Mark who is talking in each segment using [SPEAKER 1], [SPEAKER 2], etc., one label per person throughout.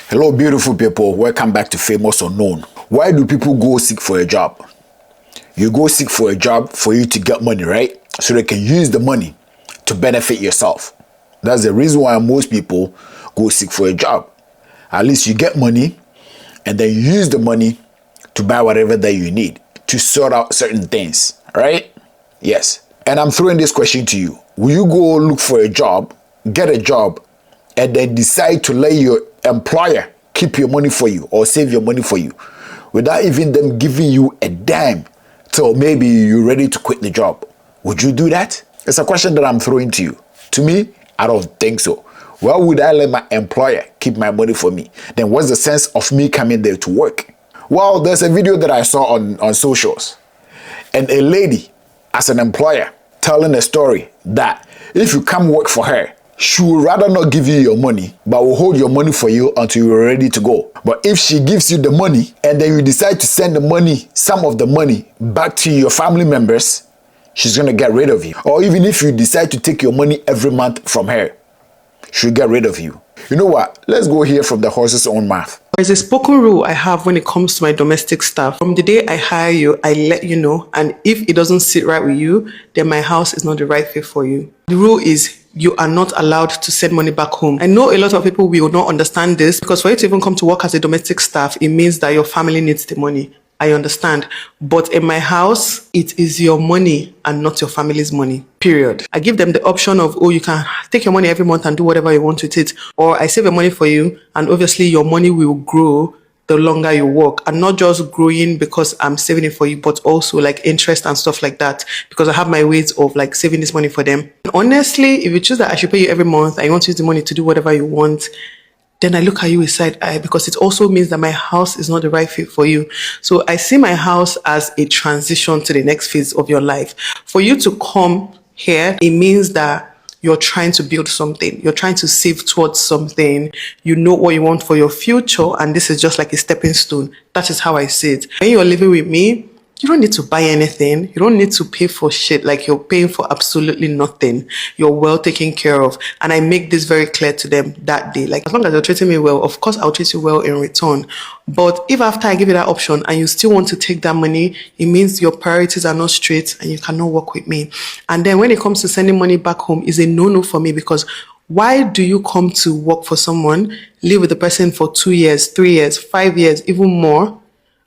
[SPEAKER 1] Hello, beautiful people. Welcome back to Famous or Known. Why do people go seek for a job? You go seek for a job for you to get money, right? So they can use the money to benefit yourself. That's the reason why most people go seek for a job. At least you get money and then you use the money to buy whatever that you need to sort out certain things, right? Yes. And I'm throwing this question to you. Will you go look for a job, get a job, and then decide to let your employer keep your money for you or save your money for you without even them giving you a dime till maybe you're ready to quit the job? Would you do that? It's a question that I'm throwing to you. To me, I don't think so. Why would I let my employer keep my money for me? Then what's the sense of me coming there to work? Well, there's a video that I saw on socials, and a lady as an employer telling a story that if you come work for her, she would rather not give you your money, but will hold your money for you until you're ready to go. But if she gives you the money and then you decide to send the money, some of the money, back to your family members, she's gonna get rid of you. Or even if you decide to take your money every month from her, she'll get rid of you. You know what? Let's go hear from the horse's own mouth.
[SPEAKER 2] There's a spoken rule I have when it comes to my domestic staff. From the day I hire you, I let you know, and if it doesn't sit right with you, then my house is not the right fit for you. The rule is you are not allowed to send money back home. I know a lot of people will not understand this because for you to even come to work as a domestic staff, it means that your family needs the money. I understand. But in my house, it is your money and not your family's money, period. I give them the option of, oh, you can take your money every month and do whatever you want with it. Or I save your money for you and obviously your money will grow the longer you work, and not just growing because I'm saving it for you, but also like interest and stuff like that, because I have my ways of like saving this money for them. And honestly, if you choose that I should pay you every month and you want to use the money to do whatever you want, then I look at you with side eye because it also means that my house is not the right fit for you. So I see my house as a transition to the next phase of your life. For you to come here, it means that you're trying to build something. You're trying to save towards something. You know what you want for your future, and this is just like a stepping stone. That is how I see it. When you're living with me, you don't need to buy anything. You don't need to pay for shit. Like, you're paying for absolutely nothing. You're well taken care of. And I make this very clear to them that day. Like, as long as you're treating me well, of course I'll treat you well in return. But if after I give you that option and you still want to take that money, it means your priorities are not straight and you cannot work with me. And then when it comes to sending money back home, is a no-no for me, because why do you come to work for someone, live with the person for 2 years, 3 years, 5 years, even more,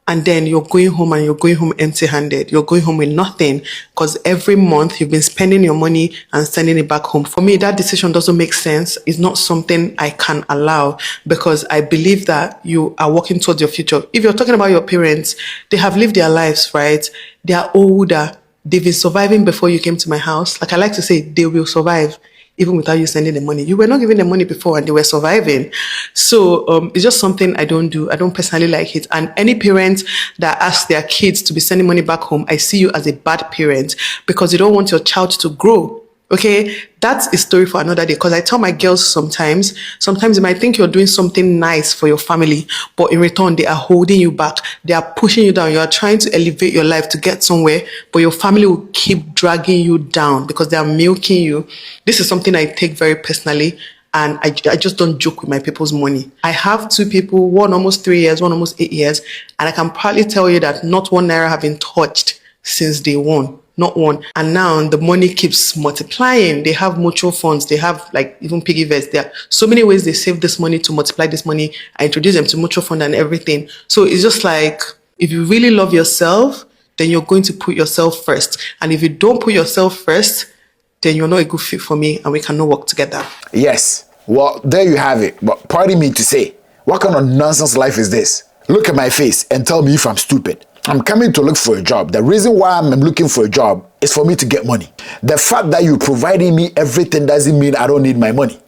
[SPEAKER 2] and then you're going home and you're going home empty-handed. You're going home with nothing because every month you've been spending your money and sending it back home. For me, that decision doesn't make sense. It's not something I can allow because I believe that you are working towards your future. If you're talking about your parents, they have lived their lives, right? They are older. They've been surviving before you came to my house. Like I like to say, they will survive even without you sending the money. You were not giving them money before and they were surviving. So it's just something I don't do. I don't personally like it. And any parent that asks their kids to be sending money back home, I see you as a bad parent because you don't want your child to grow. Okay, that's a story for another day. Because I tell my girls sometimes you might think you're doing something nice for your family, but in return, they are holding you back. They are pushing you down. You are trying to elevate your life to get somewhere, but your family will keep dragging you down because they are milking you. This is something I take very personally. And I just don't joke with my people's money. I have 2 people, one almost 3 years, one almost 8 years. And I can proudly tell you that not 1 naira have been touched since day one. Not one. And now the money keeps multiplying. They have mutual funds. They have like even piggy vests. There are so many ways they save this money to multiply this money. I introduce them to mutual fund and everything. So it's just like, if you really love yourself, then you're going to put yourself first. And if you don't put yourself first, then you're not a good fit for me and we cannot work together.
[SPEAKER 1] Yes. Well, there you have it. But pardon me to say, what kind of nonsense life is this? Look at my face and tell me if I'm stupid. I'm coming to look for a job. The reason why I'm looking for a job is for me to get money. The fact that you're providing me everything doesn't mean I don't need my money.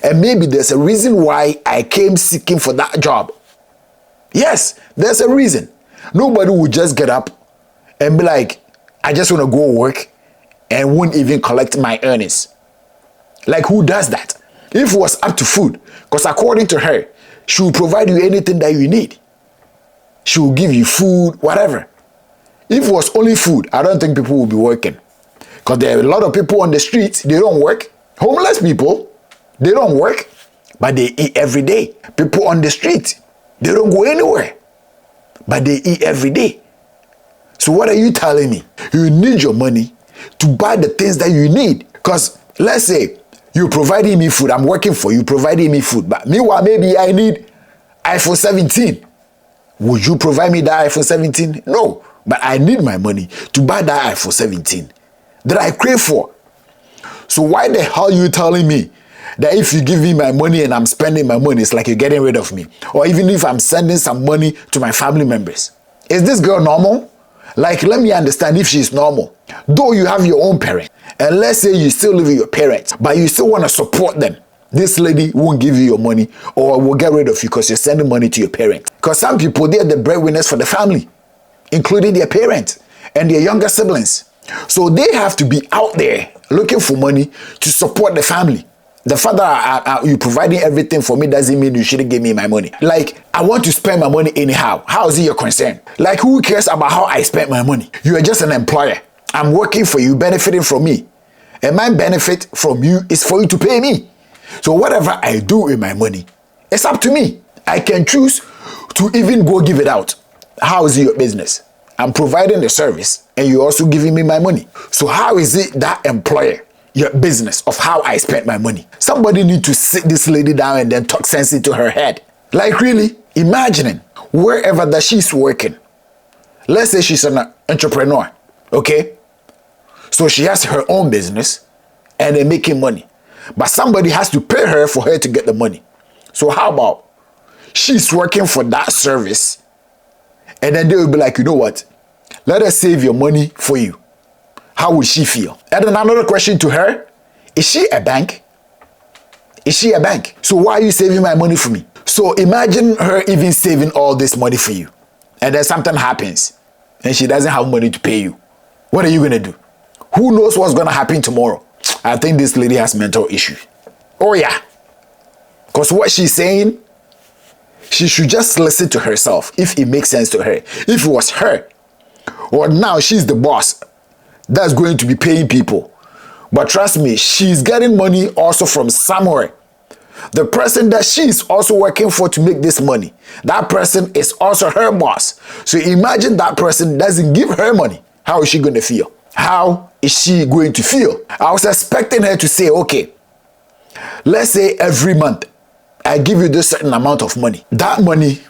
[SPEAKER 1] And maybe there's a reason why I came seeking for that job. Yes, there's a reason. Nobody would just get up and be like, I just want to go work and won't even collect my earnings. Like, who does that? If it was up to food, because according to her, she will provide you anything that you need. She will give you food, whatever. If it was only food, I don't think people will be working. Because there are a lot of people on the streets, they don't work. Homeless people, they don't work. but they eat every day. People on the street, they don't go anywhere, but they eat every day. So what are you telling me? You need your money to buy the things that you need. Because let's say you're providing me food, I'm working for you, providing me food, but meanwhile, maybe I need iPhone 17. Would you provide me that iPhone 17? No, but I need my money to buy that iPhone 17 that I crave for. So why the hell are you telling me that if you give me my money and I'm spending my money, it's like you're getting rid of me? Or even if I'm sending some money to my family members. Is this girl normal? Like, let me understand if she's normal. Though you have your own parents, and let's say you still live with your parents, but you still want to support them. This lady won't give you your money or will get rid of you because you're sending money to your parents. Because some people, they're the breadwinners for the family, including their parents and their younger siblings. So they have to be out there looking for money to support the family. The fact that you providing everything for me doesn't mean you shouldn't give me my money. Like, I want to spend my money anyhow. How is it your concern? Like, who cares about how I spend my money? You are just an employer. I'm working for you, benefiting from me. And my benefit from you is for you to pay me. So whatever I do with my money, it's up to me. I can choose to even go give it out. How is it your business? I'm providing the service and you're also giving me my money. So how is it that employer, your business of how I spent my money? Somebody need to sit this lady down and then talk sense into her head. Like, really, imagining wherever that she's working. Let's say she's an entrepreneur, okay? So she has her own business and they're making money. But somebody has to pay her for her to get the money. So how about she's working for that service and then they will be like, you know what? Let us save your money for you. How would she feel? And then another question to her, is she a bank? Is she a bank? So why are you saving my money for me? So imagine her even saving all this money for you. And then something happens and she doesn't have money to pay you. What are you going to do? Who knows what's going to happen tomorrow? I think this lady has mental issues. Oh yeah. Because what she's saying, she should just listen to herself if it makes sense to her. If it was her, or now she's the boss that's going to be paying people. But trust me, she's getting money also from somewhere. The person that she's also working for to make this money, that person is also her boss. So imagine that person doesn't give her money. How is she going to feel? How is she going to feel? I was expecting her to say, okay, let's say every month I give you this certain amount of money. That money,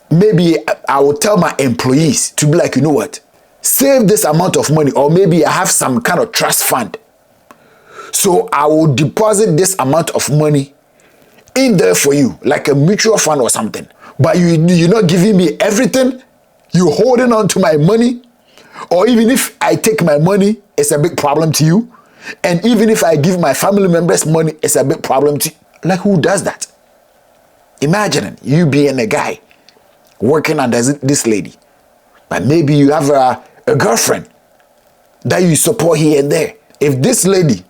[SPEAKER 1] maybe I will tell my employees to be like, you know what? Save this amount of money, or maybe I have some kind of trust fund. So I will deposit this amount of money in there for you, like a mutual fund or something. But you're not giving me everything. You're holding on to my money. Or even if I take my money, it's a big problem to you. And even if I give my family members money, it's a big problem to you. Like, who does that? Imagine you being a guy working under this lady. But maybe you have a girlfriend that you support here and there. If this lady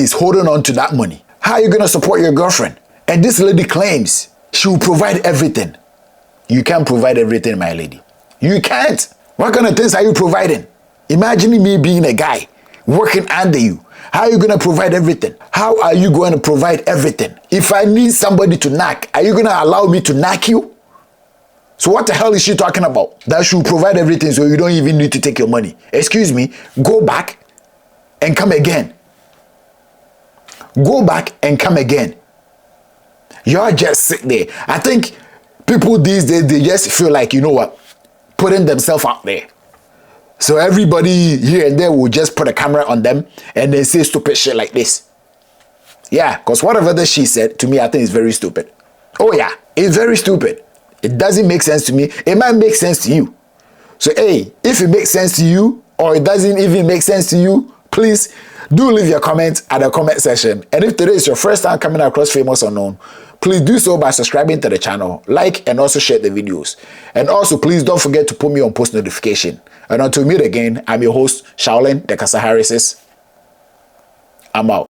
[SPEAKER 1] is holding on to that money, how are you going to support your girlfriend? And this lady claims she will provide everything. You can't provide everything, my lady. You can't. What kind of things are you providing? Imagine me being a guy working under you. How are you going to provide everything? How are you going to provide everything? If I need somebody to knock, are you going to allow me to knock you? So what the hell is she talking about? That she will provide everything so you don't even need to take your money. Excuse me, go back and come again. Go back and come again. You're just sit there. I think people these days, they just feel like, you know what, putting themselves out there. So everybody here and there will just put a camera on them and then say stupid shit like this. Yeah, because whatever that she said, to me, I think it's very stupid. Oh yeah, it's very stupid. It doesn't make sense to me. It might make sense to you. So hey, if it makes sense to you or it doesn't even make sense to you, please do leave your comments at the comment section. And if today is your first time coming across Phamous Unknown, please do so by subscribing to the channel, like and also share the videos. And also please don't forget to put me on post notification. And until we meet again, I'm your host, Shaolin the Kasa Harris. I'm out.